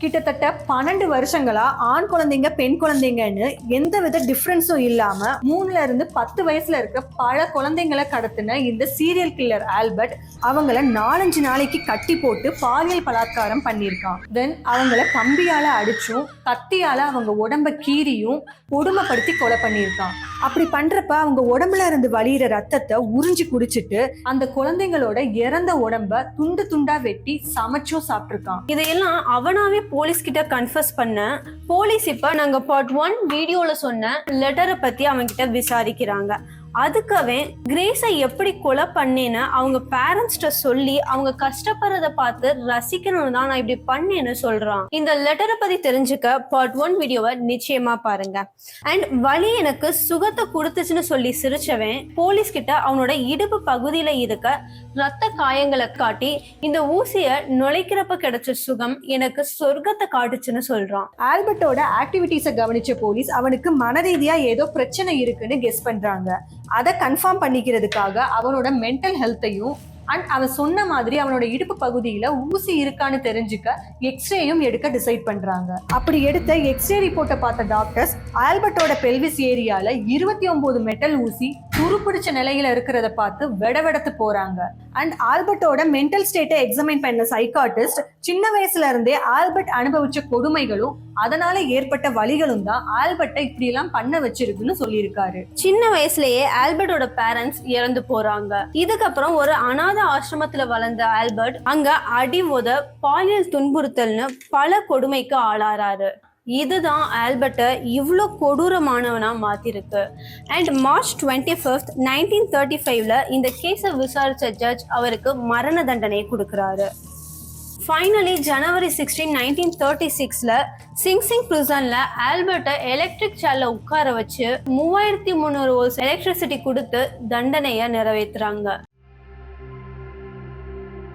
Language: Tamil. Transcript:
கிட்டத்தட்ட 12 வருஷங்களா ஆண் குழந்தைங்க பெண் குழந்தைங்கன்னு எந்த வித டிஃபரன்ஸும் இல்லாம 3ல இருந்து 10 வயசுல இருக்க பல குழந்தைங்களை கடத்தின இந்த சீரியல் கில்லர் ஆல்பர்ட் அவங்கள 4-5 நாளைக்கு கட்டி போட்டு பாலியல் பலாத்காரம் பண்ணியிருக்கான். தென் அவங்கள கம்பியால அடிச்சும் கத்தியால அவங்க உடம்ப கீறியும் கொடுமைப்படுத்தி கொலை பண்ணியிருக்கான். அப்படி பண்றப்ப அவங்க உடம்புல இருந்து வழியிற ரத்தத்தை உறிஞ்சி குடிச்சிட்டு அந்த குழந்தைங்களோட இறந்த உடம்ப துண்டு துண்டா வெட்டி சமைச்சும் சாப்பிட்டிருக்கான். இதையெல்லாம் அவனாவே போலீஸ் கிட்ட கன்ஃபஸ் பண்ண போலீஸ் இப்ப நாங்க பார்ட் 1 வீடியோல சொன்ன லெட்டரை பத்தி அவங்க கிட்ட விசாரிக்கிறாங்க. அதுக்காவே கிரேஸை எப்படி கொலை பண்ணேன்னு அவங்க பேரண்ட்ஸ்ட சொல்லி அவங்க கஷ்டப்படுறத பார்த்து ரசிக்கணும்னு தான் நான் இப்படி பண்ணேன்னு சொல்றான். இந்த லெட்டரை பத்தி தெரிஞ்சுக்க பார்ட் 1 வீடியோவை நிச்சயமா பாருங்க. அண்ட் வலி எனக்கு சுகத்தை கொடுத்துச்சுன்னு சொல்லி சிரிச்சவன் போலீஸ் கிட்ட அவனோட இடுப்பு பகுதியில இருக்க ரத்த காயங்களை காட்டி இந்த ஊசிய நுழைக்கிறப்ப கிடைச்ச சுகம் எனக்கு சொர்க்கத்தை காட்டுச்சுன்னு சொல்றான். ஆல்பர்ட்டோட ஆக்டிவிட்டிஸை கவனிச்ச போலீஸ் அவனுக்கு மனரீதியா ஏதோ பிரச்சனை இருக்குன்னு கெஸ் பண்றாங்க. அதை கன்ஃபார்ம் பண்ணிக்கிறதுக்காக அவனோட மென்டல் ஹெல்த்தையும் அண்ட் அவன் சொன்ன மாதிரி அவனோட இடுப்பு பகுதியில ஊசி இருக்கான்னு தெரிஞ்சுக்க எக்ஸ்ரேயும் எடுக்க டிசைட் பண்றாங்க. அப்படி எடுத்த எக்ஸ்ரே ரிப்போர்ட்டை பார்த்த டாக்டர்ஸ் ஆல்பர்ட்டோட பெல்விஸ் ஏரியால 29 மெட்டல் ஊசி துருப்பிடிச்ச நிலையில இருக்கிறத பார்த்து வெடவெடத்து போறாங்க. அண்ட் ஆல்பர்ட்டோட மென்டல் ஸ்டேட்டை எக்ஸாமின் பண்ண சைக்காட்டிஸ்ட் சின்ன வயசுல இருந்தே ஆல்பர்ட் அனுபவிச்ச கொடுமைகளும் அதனால ஏற்பட்ட வலிகளும் தான் ஆல்பர்ட்டை இப்படி எல்லாம் பண்ண வச்சிருக்குன்னு சொல்லியிருக்காரு. சின்ன வயசுலயே ஆல்பர்ட்டோட பேரண்ட்ஸ் இறந்து போறாங்க. இதுக்கப்புறம் ஒரு அனாத ஆசிரமத்துல வளர்ந்த ஆல்பர்ட் அங்க அடி உத பாலியல் துன்புறுத்தல்னு பல கொடுமைக்கு ஆளாறாரு. இதுதான் ஆல்பர்ட்டை இவ்வளோ கொடூரமானவனா மாத்திருக்கு. அண்ட் மார்ச் 25, 1935 இந்த கேஸை விசாரிச்ச ஜட்ஜ் அவருக்கு மரண தண்டனை கொடுக்குறாரு. ஃபைனலி ஜனவரி 16, 1936 சிங் சிங் பிரிசன்ல ஆல்பர்ட்டை எலக்ட்ரிக் சேர்ல உட்கார வச்சு 3300 வோல்ட்ஸ் எலக்ட்ரிசிட்டி கொடுத்து தண்டனையை நிறைவேற்றுறாங்க.